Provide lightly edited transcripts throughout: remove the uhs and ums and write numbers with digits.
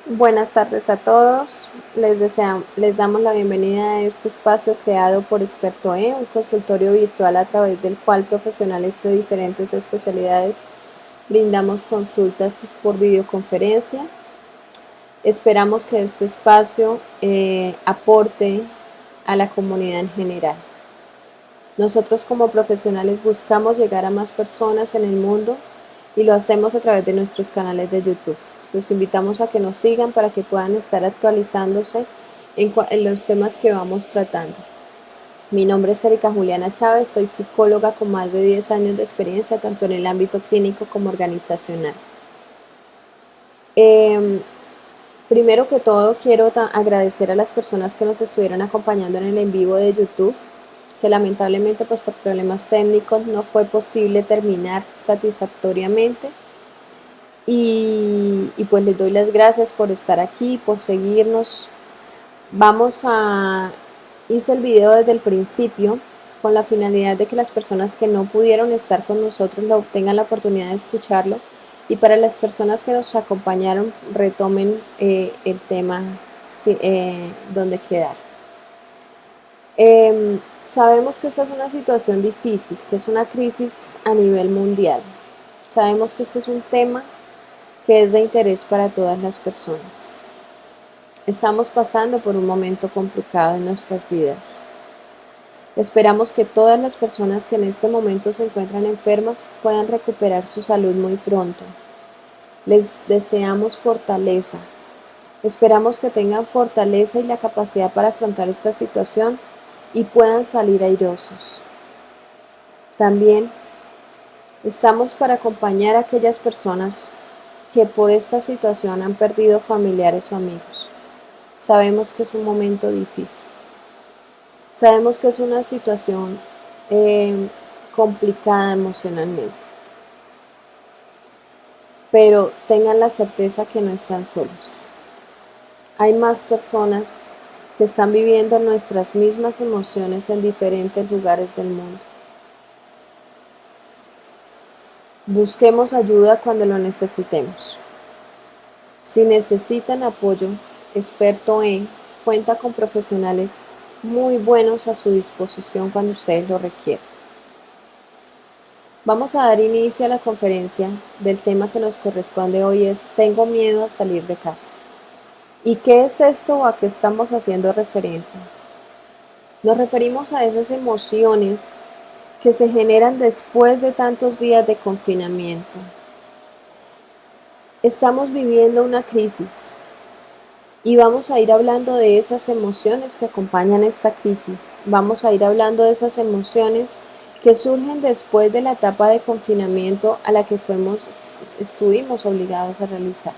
Buenas tardes a todos. Les damos la bienvenida a este espacio creado por Experto un consultorio virtual a través del cual profesionales de diferentes especialidades brindamos consultas por videoconferencia. Esperamos que este espacio aporte a la comunidad en general. Nosotros como profesionales buscamos llegar a más personas en el mundo y lo hacemos a través de nuestros canales de YouTube. Los invitamos a que nos sigan para que puedan estar actualizándose en los temas que vamos tratando. Mi nombre es Erika Juliana Chávez, soy psicóloga con más de 10 años de experiencia tanto en el ámbito clínico como organizacional. Eh, Primero que todo quiero agradecer a las personas que nos estuvieron acompañando en el en vivo de YouTube, que lamentablemente pues por problemas técnicos no fue posible terminar satisfactoriamente y pues les doy las gracias por estar aquí, por seguirnos. Hice el video desde el principio con la finalidad de que las personas que no pudieron estar con nosotros tengan la oportunidad de escucharlo y para las personas que nos acompañaron retomen el tema donde quedar. Sabemos que esta es una situación difícil, que es una crisis a nivel mundial. Sabemos que este es un tema que es de interés para todas las personas. Estamos pasando por un momento complicado en nuestras vidas. Esperamos que todas las personas que en este momento se encuentran enfermas puedan recuperar su salud muy pronto. Les deseamos fortaleza. Esperamos que tengan fortaleza y la capacidad para afrontar esta situación y puedan salir airosos. También estamos para acompañar a aquellas personas que por esta situación han perdido familiares o amigos. Sabemos que es un momento difícil. Sabemos que es una situación complicada emocionalmente, pero tengan la certeza que no están solos. Hay más personas que están viviendo nuestras mismas emociones en diferentes lugares del mundo. Busquemos ayuda cuando lo necesitemos. Si necesitan apoyo, cuenta con profesionales muy buenos a su disposición cuando ustedes lo requieran. Vamos a dar inicio a la conferencia del tema que nos corresponde hoy es Tengo miedo a salir de casa. ¿Y qué es esto o a qué estamos haciendo referencia? Nos referimos a esas emociones que se generan después de tantos días de confinamiento. Estamos viviendo una crisis y vamos a ir hablando de esas emociones que acompañan esta crisis. Vamos a ir hablando de esas emociones que surgen después de la etapa de confinamiento a la que estuvimos obligados a realizar.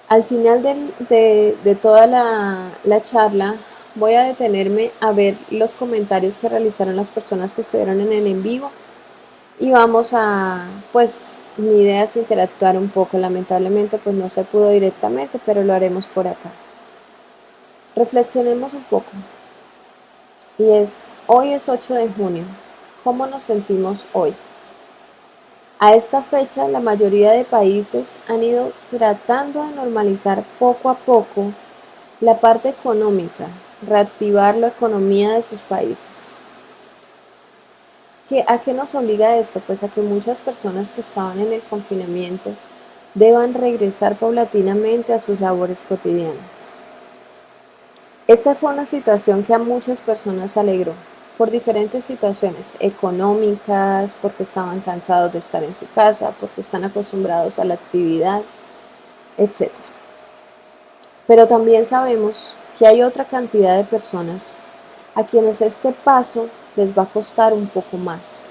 Al final de toda la charla voy a detenerme a ver los comentarios que realizaron las personas que estuvieron en el en vivo y pues mi idea es interactuar un poco. Lamentablemente pues no se pudo directamente, pero lo haremos por acá. Reflexionemos un poco hoy es 8 de junio. ¿Cómo nos sentimos hoy? A esta fecha, la mayoría de países han ido tratando de normalizar poco a poco la parte económica, reactivar la economía de sus países. ¿A qué nos obliga esto? Pues a que muchas personas que estaban en el confinamiento deban regresar paulatinamente a sus labores cotidianas. Esta fue una situación que a muchas personas alegró, por diferentes situaciones económicas, porque estaban cansados de estar en su casa, porque están acostumbrados a la actividad, etc. Pero también sabemos que hay otra cantidad de personas a quienes este paso les va a costar un poco más.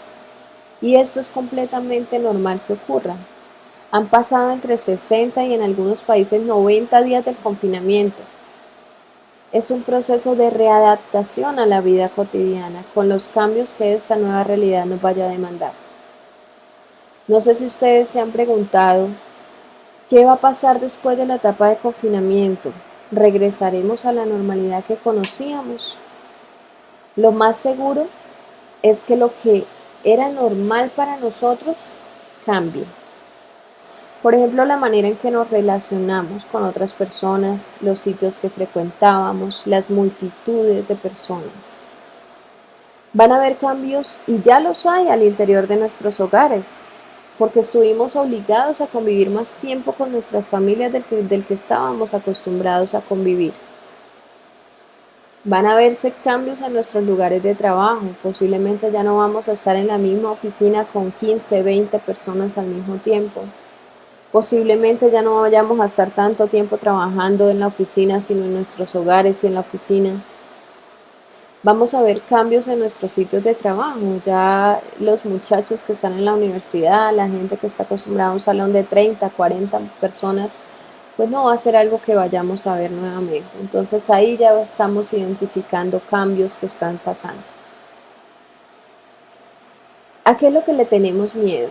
Y esto es completamente normal que ocurra. Han pasado entre 60 y en algunos países 90 días del confinamiento. Es un proceso de readaptación a la vida cotidiana con los cambios que esta nueva realidad nos vaya a demandar. No sé si ustedes se han preguntado qué va a pasar después de la etapa de confinamiento. ¿Regresaremos a la normalidad que conocíamos? Lo más seguro es que lo que era normal para nosotros cambie. Por ejemplo, la manera en que nos relacionamos con otras personas, los sitios que frecuentábamos, las multitudes de personas. Van a haber cambios, y ya los hay al interior de nuestros hogares, porque estuvimos obligados a convivir más tiempo con nuestras familias del que estábamos acostumbrados a convivir. Van a verse cambios en nuestros lugares de trabajo. Posiblemente ya no vamos a estar en la misma oficina con 15, 20 personas al mismo tiempo. Posiblemente ya no vayamos a estar tanto tiempo trabajando en la oficina, sino en nuestros hogares y en la oficina. Vamos a ver cambios en nuestros sitios de trabajo. Ya los muchachos que están en la universidad, la gente que está acostumbrada a un salón de 30, 40 personas, pues no va a ser algo que vayamos a ver nuevamente. Entonces ahí ya estamos identificando cambios que están pasando. ¿A qué es lo que le tenemos miedo?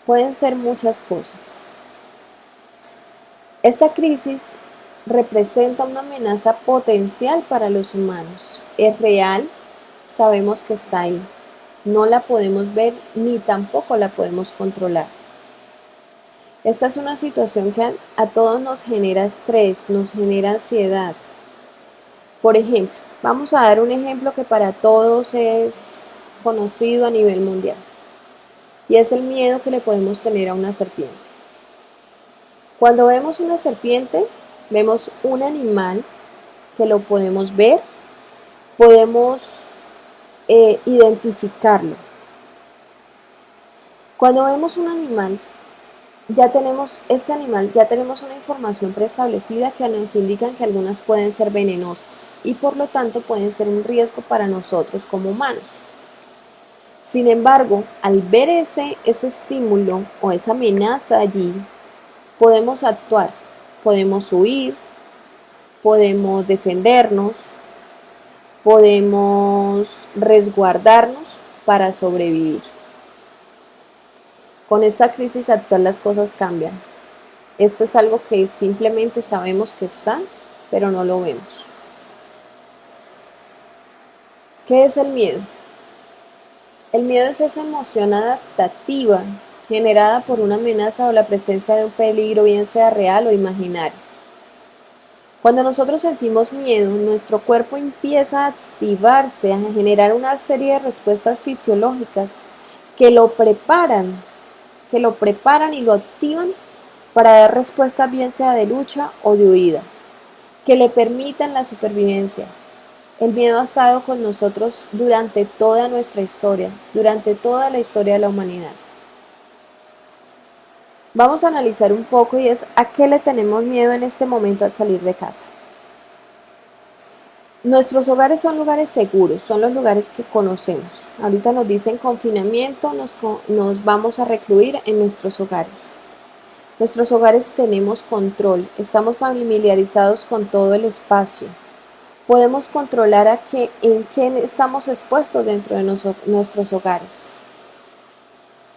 Pueden ser muchas cosas. Esta crisis representa una amenaza potencial para los humanos. Es real, sabemos que está ahí. No la podemos ver ni tampoco la podemos controlar. Esta es una situación que a todos nos genera estrés, nos genera ansiedad. Por ejemplo, vamos a dar un ejemplo que para todos es conocido a nivel mundial, y es el miedo que le podemos tener a una serpiente. Cuando vemos una serpiente, vemos un animal que lo podemos ver, podemos identificarlo. Cuando vemos un animal, ya tenemos una información preestablecida que nos indican que algunas pueden ser venenosas y por lo tanto pueden ser un riesgo para nosotros como humanos. Sin embargo, al ver ese estímulo o esa amenaza allí, podemos actuar, podemos huir, podemos defendernos, podemos resguardarnos para sobrevivir. Con esta crisis actual las cosas cambian. Esto es algo que simplemente sabemos que está, pero no lo vemos. ¿Qué es el miedo? El miedo es esa emoción adaptativa generada por una amenaza o la presencia de un peligro, bien sea real o imaginario. Cuando nosotros sentimos miedo, nuestro cuerpo empieza a activarse, a generar una serie de respuestas fisiológicas que lo preparan y lo activan para dar respuesta bien sea de lucha o de huida, que le permitan la supervivencia. El miedo ha estado con nosotros durante toda nuestra historia, durante toda la historia de la humanidad. Vamos a analizar un poco y es a qué le tenemos miedo en este momento al salir de casa. Nuestros hogares son lugares seguros, son los lugares que conocemos. Ahorita nos dicen confinamiento, nos vamos a recluir en nuestros hogares. Nuestros hogares tenemos control, estamos familiarizados con todo el espacio. Podemos controlar en qué estamos expuestos dentro de nuestros hogares.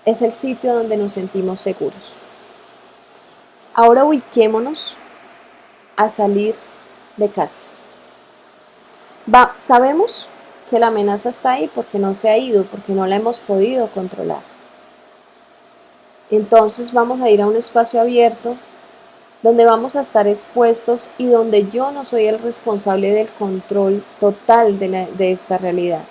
Es el sitio donde nos sentimos seguros. Ahora ubiquémonos a salir de casa. Sabemos que la amenaza está ahí porque no se ha ido, porque no la hemos podido controlar. Entonces vamos a ir a un espacio abierto donde vamos a estar expuestos y donde yo no soy el responsable del control total de esta realidad.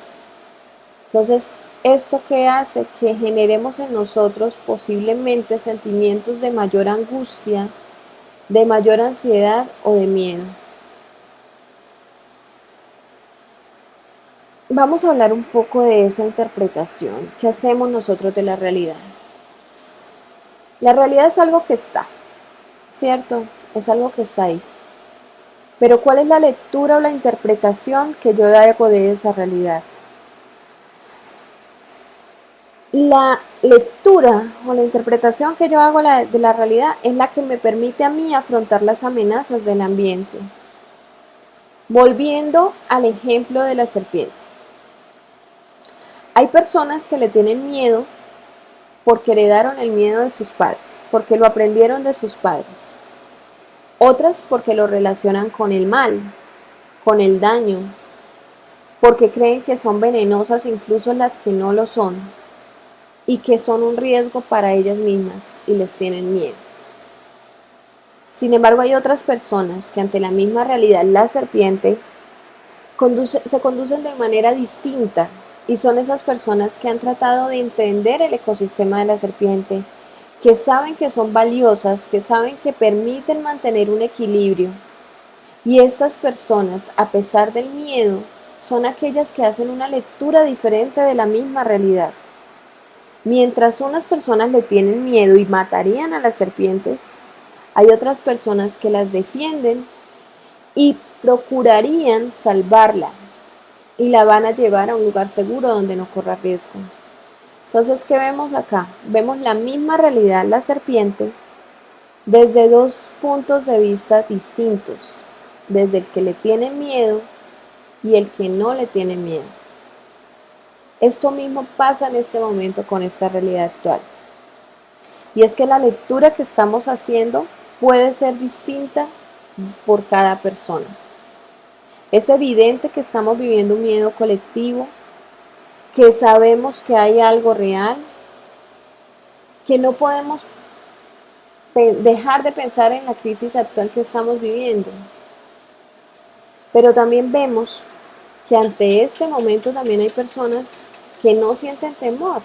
Entonces, ¿esto qué hace? Que generemos en nosotros posiblemente sentimientos de mayor angustia, de mayor ansiedad o de miedo. Vamos a hablar un poco de esa interpretación. ¿Qué hacemos nosotros de la realidad? La realidad es algo que está, ¿cierto? Es algo que está ahí. Pero ¿cuál es la lectura o la interpretación que yo hago de esa realidad? La lectura o la interpretación que yo hago de la realidad es la que me permite a mí afrontar las amenazas del ambiente. Volviendo al ejemplo de la serpiente. Hay personas que le tienen miedo porque heredaron el miedo de sus padres, porque lo aprendieron de sus padres. Otras porque lo relacionan con el mal, con el daño, porque creen que son venenosas incluso las que no lo son. y que son un riesgo para ellas mismas y les tienen miedo. Sin embargo, hay otras personas que ante la misma realidad, la serpiente, se conducen de manera distinta, y son esas personas que han tratado de entender el ecosistema de la serpiente, que saben que son valiosas, que saben que permiten mantener un equilibrio. Y estas personas, a pesar del miedo, son aquellas que hacen una lectura diferente de la misma realidad. Mientras unas personas le tienen miedo y matarían a las serpientes, hay otras personas que las defienden y procurarían salvarla y la van a llevar a un lugar seguro donde no corra riesgo. Entonces, ¿qué vemos acá? Vemos la misma realidad, la serpiente, desde dos puntos de vista distintos, desde el que le tiene miedo y el que no le tiene miedo. Esto mismo pasa en este momento con esta realidad actual. Y es que la lectura que estamos haciendo puede ser distinta por cada persona. Es evidente que estamos viviendo un miedo colectivo, que sabemos que hay algo real, que no podemos dejar de pensar en la crisis actual que estamos viviendo. Pero también vemos que ante este momento también hay personas que no sienten temor.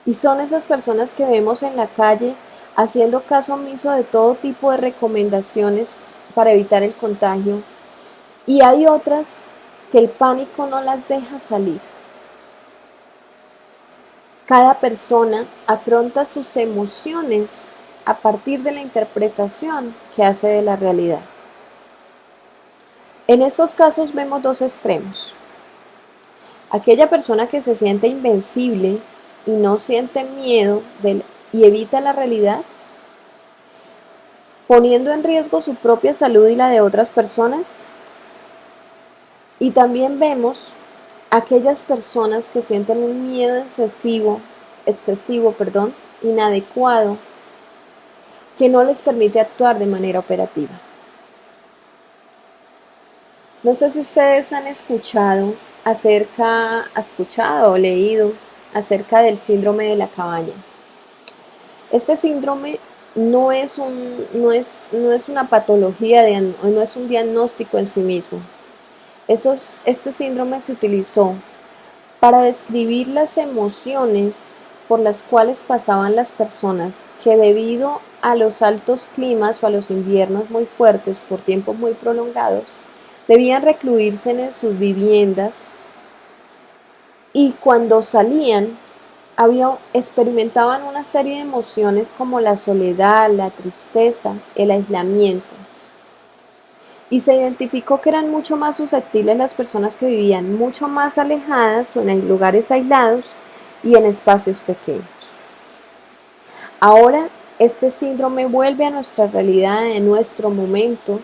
Y son esas personas que vemos en la calle haciendo caso omiso de todo tipo de recomendaciones para evitar el contagio. Y hay otras que el pánico no las deja salir. Cada persona afronta sus emociones a partir de la interpretación que hace de la realidad. En estos casos vemos dos extremos. Aquella persona que se siente invencible y no siente miedo y evita la realidad, poniendo en riesgo su propia salud y la de otras personas. Y también vemos aquellas personas que sienten un miedo excesivo, inadecuado, que no les permite actuar de manera operativa. No sé si ustedes han escuchado o leído acerca del síndrome de la cabaña. Este síndrome no es una patología, no es un diagnóstico en sí mismo. Este síndrome se utilizó para describir las emociones por las cuales pasaban las personas que, debido a los altos climas o a los inviernos muy fuertes por tiempos muy prolongados, debían recluirse en sus viviendas, y cuando salían experimentaban una serie de emociones como la soledad, la tristeza, el aislamiento. Y se identificó que eran mucho más susceptibles las personas que vivían mucho más alejadas o en lugares aislados y en espacios pequeños. Ahora, este síndrome vuelve a nuestra realidad, en nuestro momento,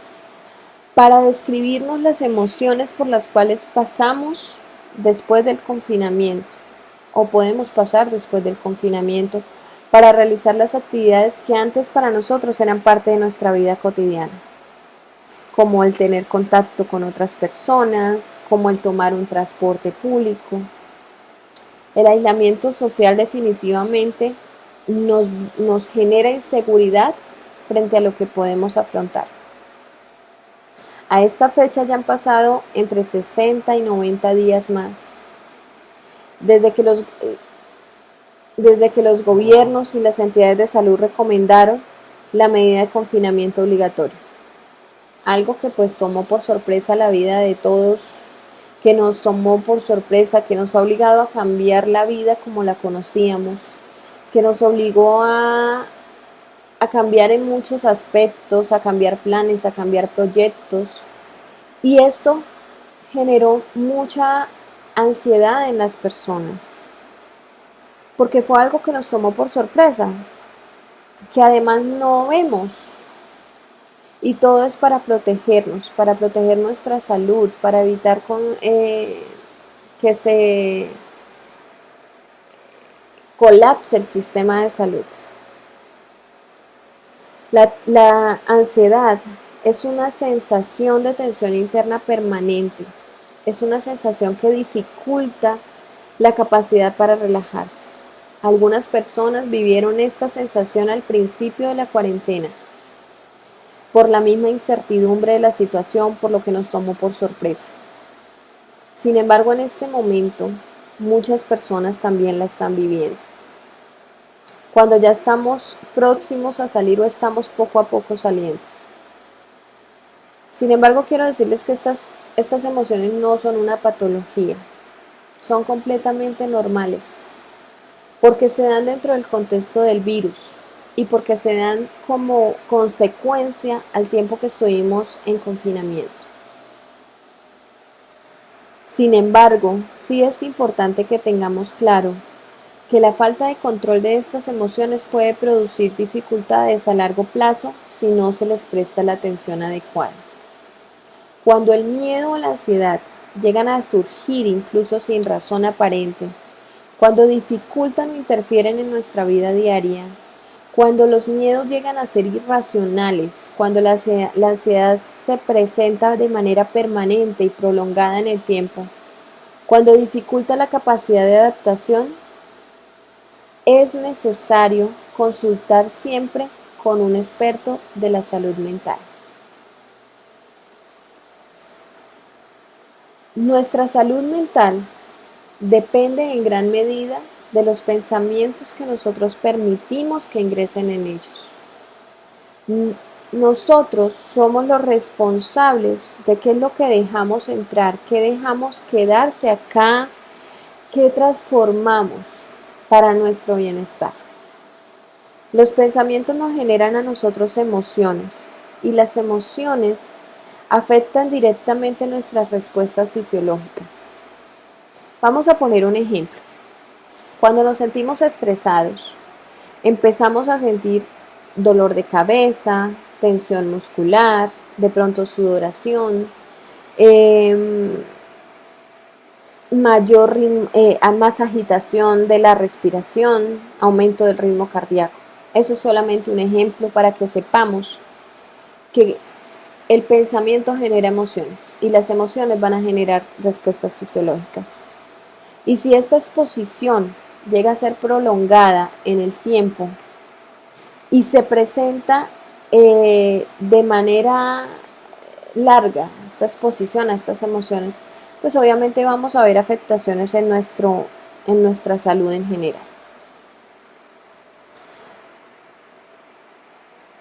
para describirnos las emociones por las cuales pasamos después del confinamiento, o podemos pasar después del confinamiento, para realizar las actividades que antes para nosotros eran parte de nuestra vida cotidiana, como el tener contacto con otras personas, como el tomar un transporte público. El aislamiento social definitivamente nos genera inseguridad frente a lo que podemos afrontar. A esta fecha ya han pasado entre 60 y 90 días más, desde que los gobiernos y las entidades de salud recomendaron la medida de confinamiento obligatorio. Algo que pues tomó por sorpresa la vida de todos, que nos tomó por sorpresa, que nos ha obligado a cambiar la vida como la conocíamos, que nos obligó a cambiar en muchos aspectos, a cambiar planes, a cambiar proyectos. Y esto generó mucha ansiedad en las personas, porque fue algo que nos tomó por sorpresa, que además no vemos. Y todo es para protegernos, para proteger nuestra salud, para evitar que se colapse el sistema de salud. La ansiedad es una sensación de tensión interna permanente, es una sensación que dificulta la capacidad para relajarse. Algunas personas vivieron esta sensación al principio de la cuarentena, por la misma incertidumbre de la situación, por lo que nos tomó por sorpresa. Sin embargo, en este momento, muchas personas también la están viviendo. Cuando ya estamos próximos a salir o estamos poco a poco saliendo. Sin embargo, quiero decirles que estas emociones no son una patología, son completamente normales, porque se dan dentro del contexto del virus y porque se dan como consecuencia al tiempo que estuvimos en confinamiento. Sin embargo, sí es importante que tengamos claro que la falta de control de estas emociones puede producir dificultades a largo plazo si no se les presta la atención adecuada. Cuando el miedo o la ansiedad llegan a surgir incluso sin razón aparente, cuando dificultan o interfieren en nuestra vida diaria, cuando los miedos llegan a ser irracionales, cuando la ansiedad se presenta de manera permanente y prolongada en el tiempo, cuando dificulta la capacidad de adaptación, es necesario consultar siempre con un experto de la salud mental. Nuestra salud mental depende en gran medida de los pensamientos que nosotros permitimos que ingresen en ellos. Nosotros somos los responsables de qué es lo que dejamos entrar, qué dejamos quedarse acá, qué transformamos para nuestro bienestar. Los pensamientos nos generan a nosotros emociones y las emociones afectan directamente nuestras respuestas fisiológicas. Vamos a poner un ejemplo. Cuando nos sentimos estresados, empezamos a sentir dolor de cabeza, tensión muscular, de pronto sudoración, más agitación de la respiración, aumento del ritmo cardíaco. Eso es solamente un ejemplo para que sepamos que el pensamiento genera emociones y las emociones van a generar respuestas fisiológicas. Y si esta exposición llega a ser prolongada en el tiempo y se presenta de manera larga, esta exposición a estas emociones, pues obviamente vamos a ver afectaciones en nuestra salud en general.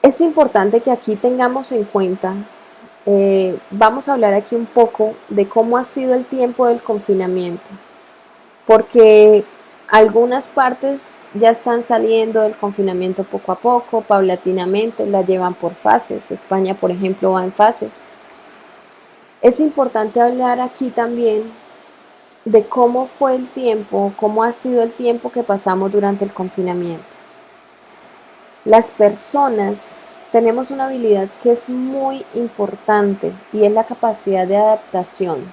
Es importante que aquí tengamos en cuenta, vamos a hablar aquí un poco de cómo ha sido el tiempo del confinamiento, porque algunas partes ya están saliendo del confinamiento poco a poco, paulatinamente, la llevan por fases. España, por ejemplo, va en fases. Es importante hablar aquí también de cómo fue el tiempo, cómo ha sido el tiempo que pasamos durante el confinamiento. Las personas tenemos una habilidad que es muy importante y es la capacidad de adaptación.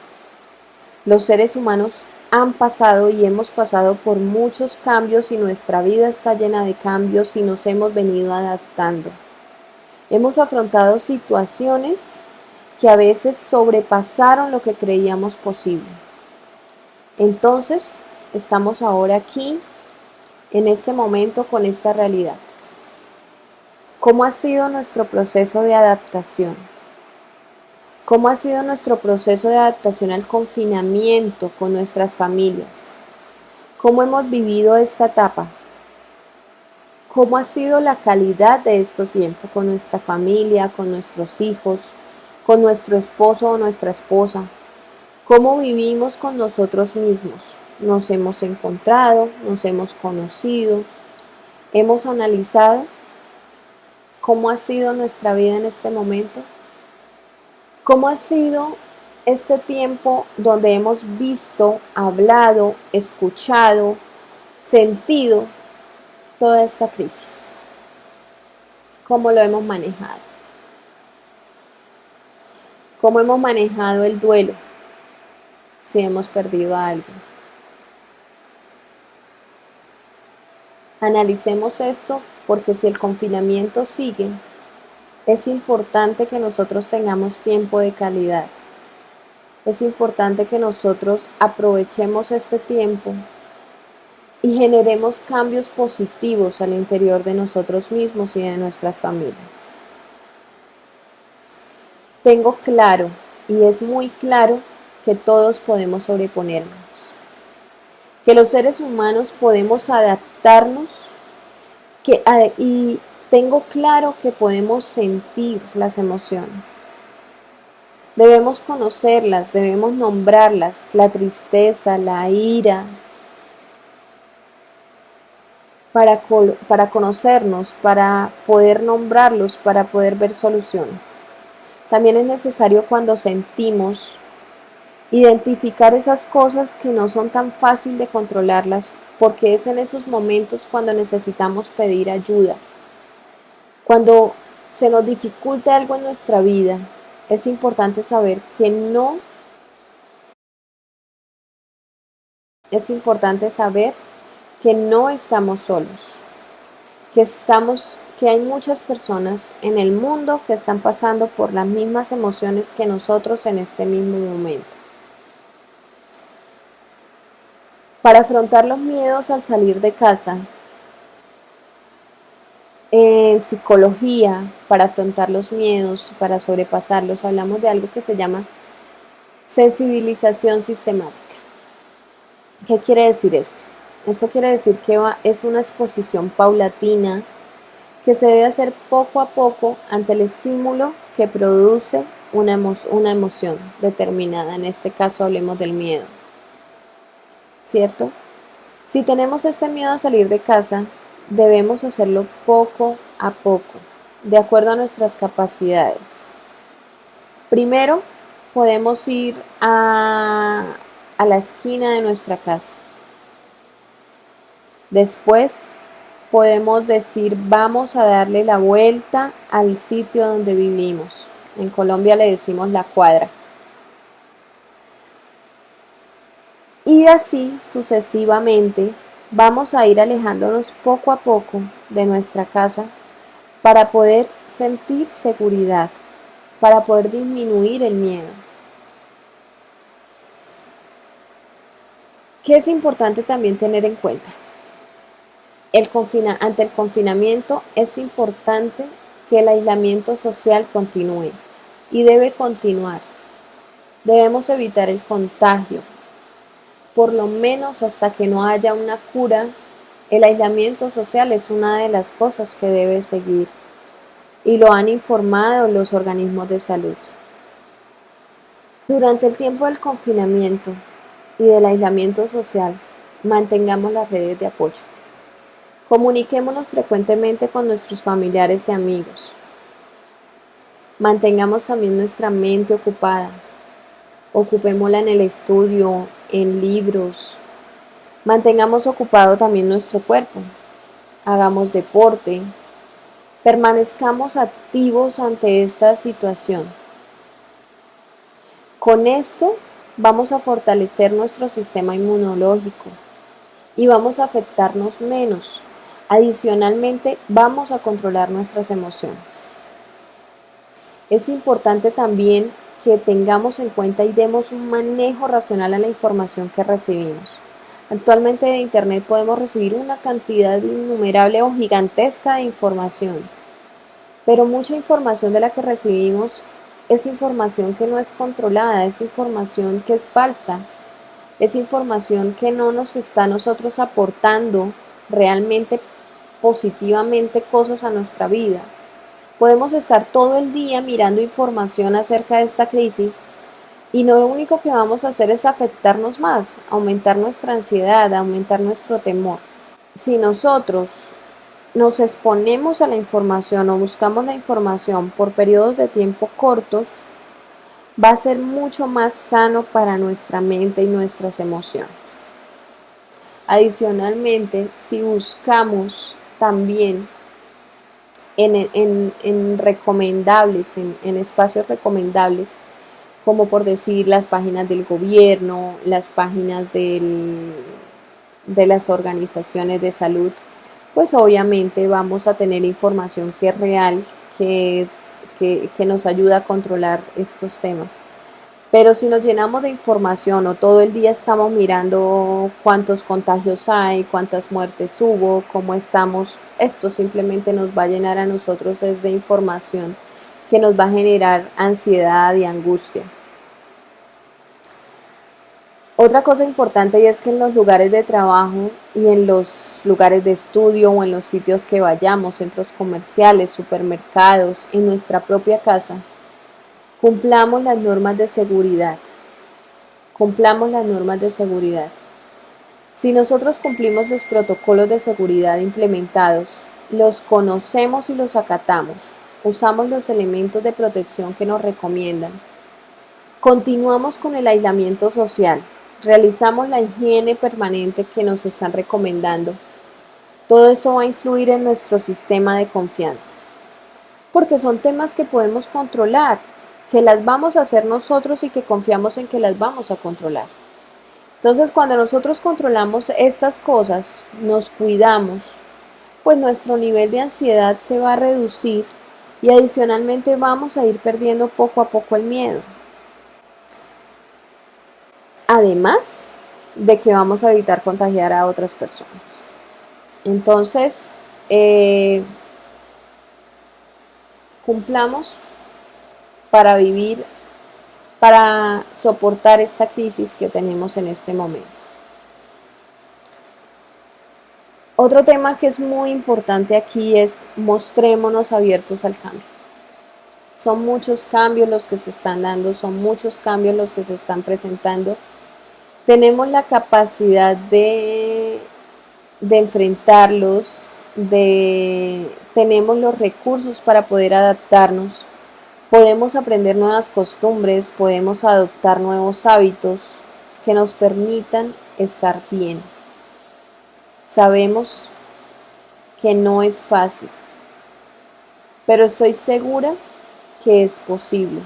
Los seres humanos han pasado y hemos pasado por muchos cambios y nuestra vida está llena de cambios y nos hemos venido adaptando. Hemos afrontado situaciones que a veces sobrepasaron lo que creíamos posible. Entonces, estamos ahora aquí, en este momento, con esta realidad. ¿Cómo ha sido nuestro proceso de adaptación? ¿Cómo ha sido nuestro proceso de adaptación al confinamiento con nuestras familias? ¿Cómo hemos vivido esta etapa? ¿Cómo ha sido la calidad de este tiempo con nuestra familia, con nuestros hijos, con nuestro esposo o nuestra esposa? ¿Cómo vivimos con nosotros mismos? ¿Nos hemos encontrado? ¿Nos hemos conocido? ¿Hemos analizado cómo ha sido nuestra vida en este momento? ¿Cómo ha sido este tiempo donde hemos visto, hablado, escuchado, sentido toda esta crisis? ¿Cómo lo hemos manejado? ¿Cómo hemos manejado el duelo si hemos perdido a alguien? Analicemos esto porque si el confinamiento sigue, es importante que nosotros tengamos tiempo de calidad. Es importante que nosotros aprovechemos este tiempo y generemos cambios positivos al interior de nosotros mismos y de nuestras familias. Tengo claro, y es muy claro, que todos podemos sobreponernos, que los seres humanos podemos adaptarnos y tengo claro que podemos sentir las emociones. Debemos conocerlas, debemos nombrarlas, la tristeza, la ira, para conocernos, para poder nombrarlos, para poder ver soluciones. También es necesario, cuando sentimos, identificar esas cosas que no son tan fácil de controlarlas, porque es en esos momentos cuando necesitamos pedir ayuda. Cuando se nos dificulta algo en nuestra vida, es importante saber que no estamos solos, que hay muchas personas en el mundo que están pasando por las mismas emociones que nosotros en este mismo momento. Para afrontar los miedos al salir de casa, en psicología, para afrontar los miedos, para sobrepasarlos, hablamos de algo que se llama sensibilización sistemática. ¿Qué quiere decir esto? Esto quiere decir que es una exposición paulatina que se debe hacer poco a poco ante el estímulo que produce una emoción determinada. En este caso hablemos del miedo, ¿cierto? Si tenemos este miedo a salir de casa, debemos hacerlo poco a poco, de acuerdo a nuestras capacidades. Primero, podemos ir a la esquina de nuestra casa. Después, podemos decir, vamos a darle la vuelta al sitio donde vivimos. En Colombia le decimos la cuadra. Y así sucesivamente vamos a ir alejándonos poco a poco de nuestra casa para poder sentir seguridad, para poder disminuir el miedo. ¿Qué es importante también tener en cuenta? Ante el confinamiento es importante que el aislamiento social continúe y debe continuar. Debemos evitar el contagio. Por lo menos hasta que no haya una cura, el aislamiento social es una de las cosas que debe seguir, y lo han informado los organismos de salud. Durante el tiempo del confinamiento y del aislamiento social, mantengamos las redes de apoyo. Comuniquémonos frecuentemente con nuestros familiares y amigos. Mantengamos también nuestra mente ocupada. Ocupémosla en el estudio, en libros. Mantengamos ocupado también nuestro cuerpo. Hagamos deporte. Permanezcamos activos ante esta situación. Con esto vamos a fortalecer nuestro sistema inmunológico y vamos a afectarnos menos. Adicionalmente, vamos a controlar nuestras emociones. Es importante también que tengamos en cuenta y demos un manejo racional a la información que recibimos. Actualmente de Internet podemos recibir una cantidad innumerable o gigantesca de información, pero mucha información de la que recibimos es información que no es controlada, es información que es falsa, es información que no nos está a nosotros aportando realmente positivamente cosas a nuestra vida. Podemos estar todo el día mirando información acerca de esta crisis y lo único que vamos a hacer es afectarnos más, aumentar nuestra ansiedad, aumentar nuestro temor. Si nosotros nos exponemos a la información o buscamos la información por periodos de tiempo cortos, va a ser mucho más sano para nuestra mente y nuestras emociones. Adicionalmente, si buscamos también en recomendables, en espacios recomendables, como por decir las páginas del gobierno, las páginas de las organizaciones de salud, pues obviamente vamos a tener información que es real, que nos ayuda a controlar estos temas. Pero si nos llenamos de información o todo el día estamos mirando cuántos contagios hay, cuántas muertes hubo, cómo estamos, esto simplemente nos va a llenar a nosotros es de información que nos va a generar ansiedad y angustia. Otra cosa importante y es que en los lugares de trabajo y en los lugares de estudio o en los sitios que vayamos, centros comerciales, supermercados, en nuestra propia casa, cumplamos las normas de seguridad. Cumplamos las normas de seguridad. Si nosotros cumplimos los protocolos de seguridad implementados, los conocemos y los acatamos, usamos los elementos de protección que nos recomiendan, continuamos con el aislamiento social, realizamos la higiene permanente que nos están recomendando, todo esto va a influir en nuestro sistema de confianza, porque son temas que podemos controlar, que las vamos a hacer nosotros y que confiamos en que las vamos a controlar. Entonces, cuando nosotros controlamos estas cosas, nos cuidamos, pues nuestro nivel de ansiedad se va a reducir y adicionalmente vamos a ir perdiendo poco a poco el miedo. Además de que vamos a evitar contagiar a otras personas. Entonces, cumplamos para vivir, para soportar esta crisis que tenemos en este momento. Otro tema que es muy importante aquí es mostrémonos abiertos al cambio. Son muchos cambios los que se están dando, son muchos cambios los que se están presentando. Tenemos la capacidad de enfrentarlos, tenemos los recursos para poder adaptarnos, podemos aprender nuevas costumbres, podemos adoptar nuevos hábitos que nos permitan estar bien. Sabemos que no es fácil, pero estoy segura que es posible.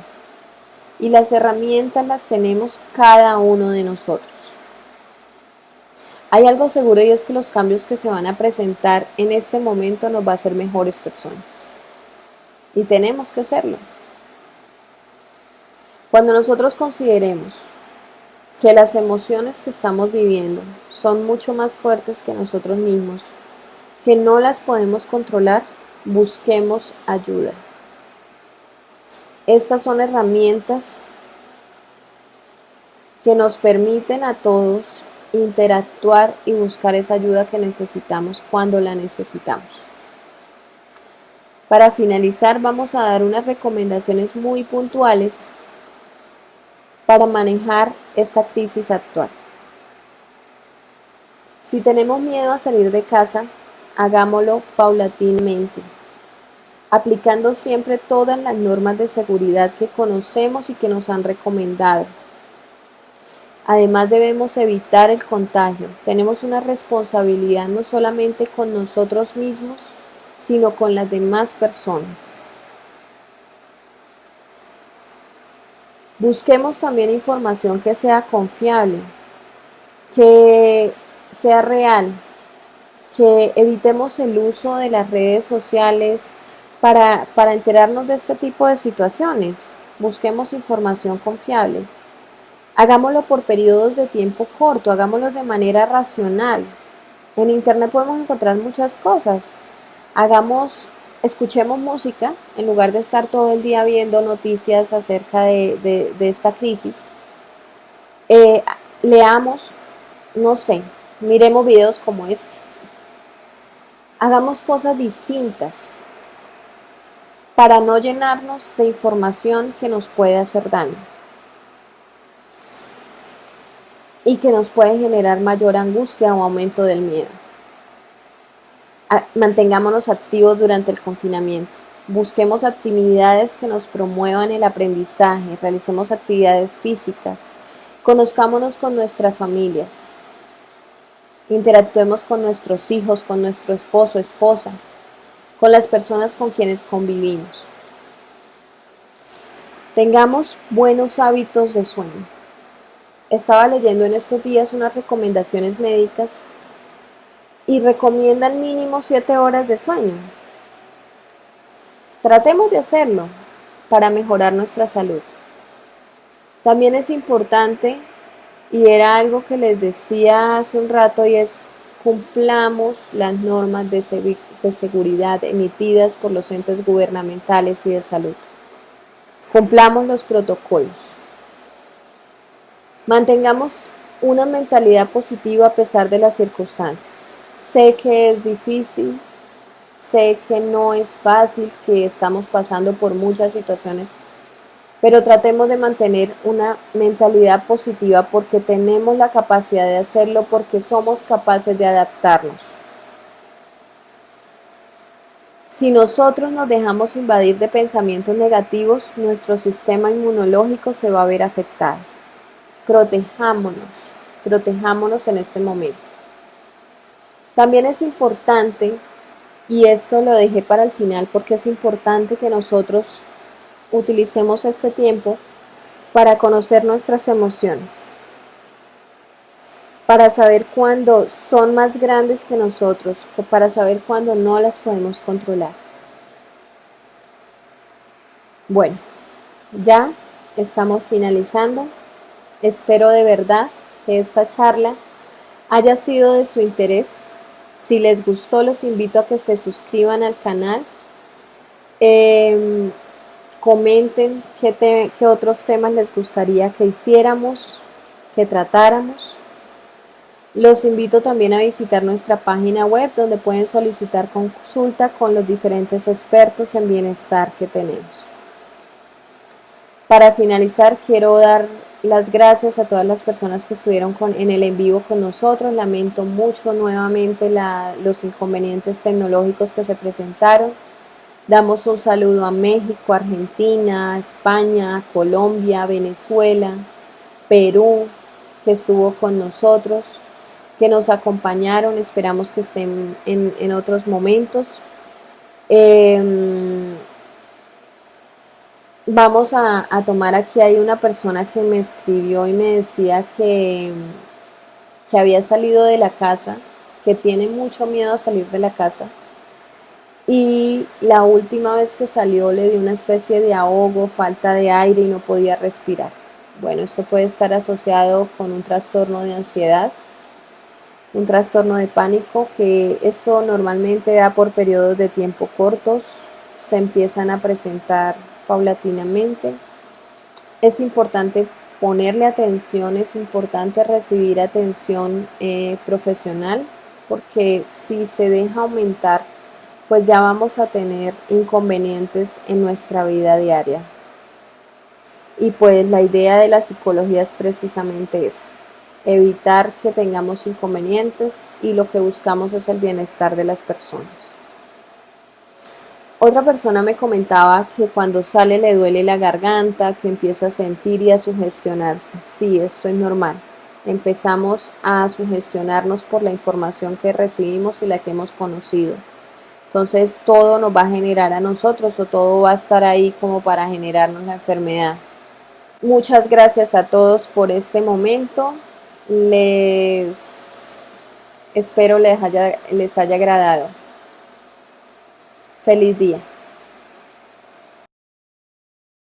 Y las herramientas las tenemos cada uno de nosotros. Hay algo seguro y es que los cambios que se van a presentar en este momento nos va a hacer mejores personas. Y tenemos que serlo. Cuando nosotros consideremos que las emociones que estamos viviendo son mucho más fuertes que nosotros mismos, que no las podemos controlar, busquemos ayuda. Estas son herramientas que nos permiten a todos interactuar y buscar esa ayuda que necesitamos cuando la necesitamos. Para finalizar, vamos a dar unas recomendaciones muy puntuales para manejar esta crisis actual. Si tenemos miedo a salir de casa, hagámoslo paulatinamente, aplicando siempre todas las normas de seguridad que conocemos y que nos han recomendado. Además, debemos evitar el contagio. Tenemos una responsabilidad no solamente con nosotros mismos, sino con las demás personas. Busquemos también información que sea confiable, que sea real, que evitemos el uso de las redes sociales para enterarnos de este tipo de situaciones. Busquemos información confiable. Hagámoslo por periodos de tiempo corto, hagámoslo de manera racional. En internet podemos encontrar muchas cosas. Escuchemos música en lugar de estar todo el día viendo noticias acerca de esta crisis. Leamos, no sé, miremos videos como este. Hagamos cosas distintas para no llenarnos de información que nos puede hacer daño y que nos puede generar mayor angustia o aumento del miedo. Mantengámonos activos durante el confinamiento. Busquemos actividades que nos promuevan el aprendizaje, realicemos actividades físicas, conozcámonos con nuestras familias, interactuemos con nuestros hijos, con nuestro esposo, esposa, con las personas con quienes convivimos. Tengamos buenos hábitos de sueño. Estaba leyendo en estos días unas recomendaciones médicas y recomiendan mínimo 7 horas de sueño. Tratemos de hacerlo para mejorar nuestra salud. También es importante, y era algo que les decía hace un rato, y es cumplamos las normas de seguridad emitidas por los entes gubernamentales y de salud. Cumplamos los protocolos. Mantengamos una mentalidad positiva a pesar de las circunstancias. Sé que es difícil, sé que no es fácil, que estamos pasando por muchas situaciones, pero tratemos de mantener una mentalidad positiva porque tenemos la capacidad de hacerlo, porque somos capaces de adaptarnos. Si nosotros nos dejamos invadir de pensamientos negativos, nuestro sistema inmunológico se va a ver afectado. Protejámonos en este momento. También es importante, y esto lo dejé para el final porque es importante que nosotros utilicemos este tiempo para conocer nuestras emociones, para saber cuándo son más grandes que nosotros, o para saber cuándo no las podemos controlar. Bueno, ya estamos finalizando. Espero de verdad que esta charla haya sido de su interés. Si les gustó, los invito a que se suscriban al canal. Comenten qué otros temas les gustaría que hiciéramos, que tratáramos. Los invito también a visitar nuestra página web donde pueden solicitar consulta con los diferentes expertos en bienestar que tenemos. Para finalizar, quiero dar las gracias a todas las personas que estuvieron en el en vivo con nosotros. Lamento mucho nuevamente los inconvenientes tecnológicos que se presentaron. Damos un saludo a México, Argentina, España, Colombia, Venezuela, Perú, que estuvo con nosotros, que nos acompañaron. Esperamos que estén en otros momentos. Vamos a tomar aquí, hay una persona que me escribió y me decía que había salido de la casa, que tiene mucho miedo a salir de la casa, y la última vez que salió le dio una especie de ahogo, falta de aire y no podía respirar. Bueno, esto puede estar asociado con un trastorno de ansiedad, un trastorno de pánico, que eso normalmente da por periodos de tiempo cortos, se empiezan a presentar paulatinamente. Es importante ponerle atención, es importante recibir atención profesional, porque si se deja aumentar, pues ya vamos a tener inconvenientes en nuestra vida diaria. Y pues la idea de la psicología es precisamente esa, evitar que tengamos inconvenientes, y lo que buscamos es el bienestar de las personas. Otra persona me comentaba que cuando sale le duele la garganta, que empieza a sentir y a sugestionarse. Sí, esto es normal. Empezamos a sugestionarnos por la información que recibimos y la que hemos conocido. Entonces todo nos va a generar a nosotros, o todo va a estar ahí como para generarnos la enfermedad. Muchas gracias a todos por este momento. Espero les haya agradado. Feliz día.